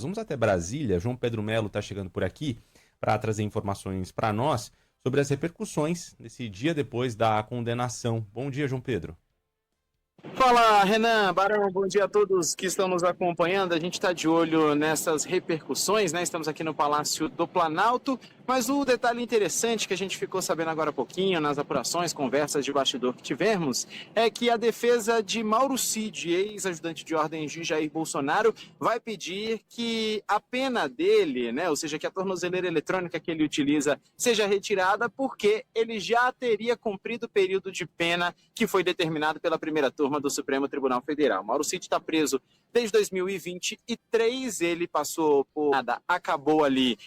Vamos até Brasília. João Pedro Melo está chegando por aqui para trazer informações para nós sobre as repercussões nesse dia depois da condenação. Bom dia, João Pedro. Fala, Renan, Barão, bom dia a todos que estão nos acompanhando. A gente está de olho nessas repercussões, né? Estamos aqui no Palácio do Planalto, mas o detalhe interessante que a gente ficou sabendo agora há pouquinho, nas apurações, conversas de bastidor que tivemos, é que a defesa de Mauro Cid, ex-ajudante de ordens de Jair Bolsonaro, vai pedir que a pena dele, né? Ou seja, que a tornozeleira eletrônica que ele utiliza seja retirada, porque ele já teria cumprido o período de pena que foi determinado pela primeira turma do Supremo Tribunal Federal. Mauro Cid está preso desde 2023, ele passou por nada, acabou ali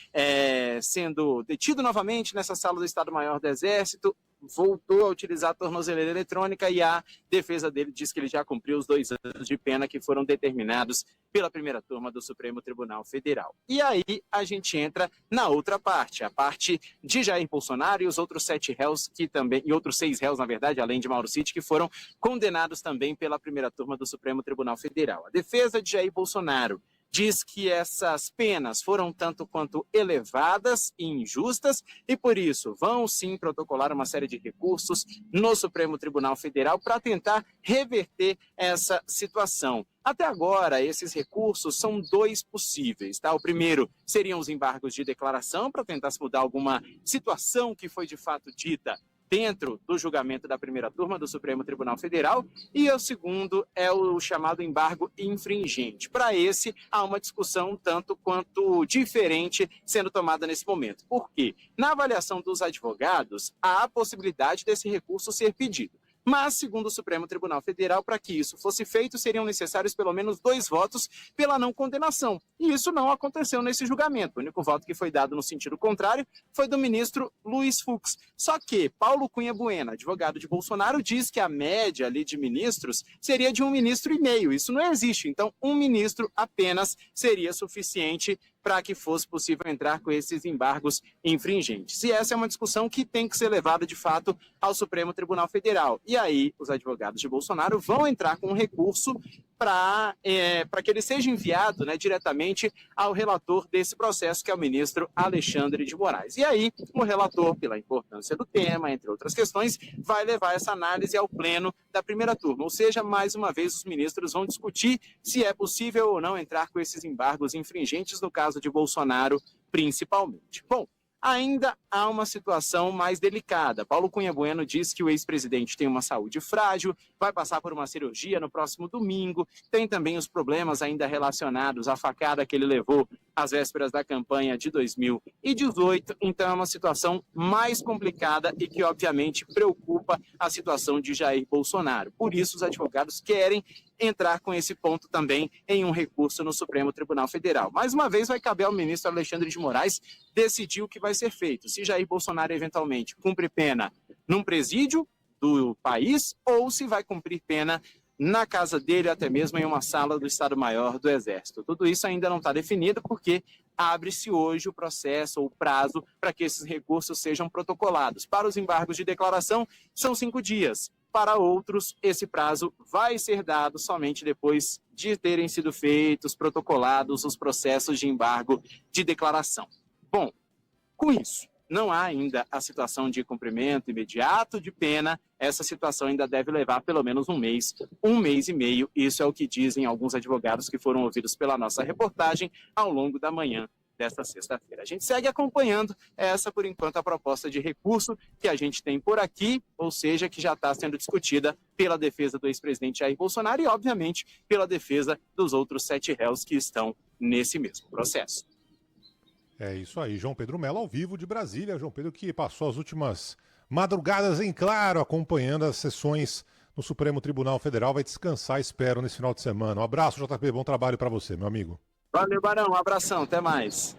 sendo detido novamente nessa sala do Estado-Maior do Exército, voltou a utilizar a tornozeleira eletrônica e a defesa dele diz que ele já cumpriu os 2 anos de pena que foram determinados pela primeira turma do Supremo Tribunal Federal. E aí a gente entra na outra parte, a parte de Jair Bolsonaro e os outros 7 réus que também, e outros 6 réus, na verdade, além de Mauro Cid, que foram condenados também pela primeira turma do Supremo Tribunal Federal. A defesa de Jair Bolsonaro diz que essas penas foram tanto quanto elevadas e injustas e, por isso, vão sim protocolar uma série de recursos no Supremo Tribunal Federal para tentar reverter essa situação. Até agora, esses recursos são 2 possíveis, tá? O primeiro seriam os embargos de declaração para tentar se mudar alguma situação que foi de fato dita dentro do julgamento da primeira turma do Supremo Tribunal Federal, e o segundo é o chamado embargo infringente. Para esse, há uma discussão tanto quanto diferente sendo tomada nesse momento. Por quê? Na avaliação dos advogados, há a possibilidade desse recurso ser pedido. Mas, segundo o Supremo Tribunal Federal, para que isso fosse feito, seriam necessários pelo menos 2 votos pela não condenação. E isso não aconteceu nesse julgamento. O único voto que foi dado no sentido contrário foi do ministro Luiz Fux. Só que Paulo Cunha Bueno, advogado de Bolsonaro, diz que a média ali de ministros seria de 1,5 ministro. Isso não existe. Então, 1 ministro apenas seria suficiente para que fosse possível entrar com esses embargos infringentes. E essa é uma discussão que tem que ser levada, de fato, ao Supremo Tribunal Federal. E aí, os advogados de Bolsonaro vão entrar com um recurso para que ele seja enviado, né, diretamente ao relator desse processo, que é o ministro Alexandre de Moraes. E aí, o relator, pela importância do tema, entre outras questões, vai levar essa análise ao pleno da primeira turma. Ou seja, mais uma vez, os ministros vão discutir se é possível ou não entrar com esses embargos infringentes, no caso de Bolsonaro, principalmente. Bom, ainda há uma situação mais delicada. Paulo Cunha Bueno diz que o ex-presidente tem uma saúde frágil, vai passar por uma cirurgia no próximo domingo, tem também os problemas ainda relacionados à facada que ele levou às vésperas da campanha de 2018, então é uma situação mais complicada e que obviamente preocupa a situação de Jair Bolsonaro. Por isso os advogados querem entrar com esse ponto também em um recurso no Supremo Tribunal Federal. Mais uma vez vai caber ao ministro Alexandre de Moraes decidir o que vai ser feito. Se Jair Bolsonaro eventualmente cumpre pena num presídio do país ou se vai cumprir pena na casa dele, até mesmo em uma sala do Estado-Maior do Exército. Tudo isso ainda não está definido porque abre-se hoje o processo ou o prazo para que esses recursos sejam protocolados. Para os embargos de declaração, são 5 dias. Para outros, esse prazo vai ser dado somente depois de terem sido feitos, protocolados os processos de embargo de declaração. Bom, com isso, não há ainda a situação de cumprimento imediato de pena. Essa situação ainda deve levar pelo menos 1 mês e meio. Isso é o que dizem alguns advogados que foram ouvidos pela nossa reportagem ao longo da manhã desta sexta-feira. A gente segue acompanhando essa, por enquanto, a proposta de recurso que a gente tem por aqui, ou seja, que já está sendo discutida pela defesa do ex-presidente Jair Bolsonaro e, obviamente, pela defesa dos outros 7 réus que estão nesse mesmo processo. É isso aí, João Pedro Melo ao vivo de Brasília. João Pedro que passou as últimas madrugadas em claro, acompanhando as sessões no Supremo Tribunal Federal. Vai descansar, espero, nesse final de semana. Um abraço, JP, bom trabalho para você, meu amigo. Valeu, Barão, um abração, até mais.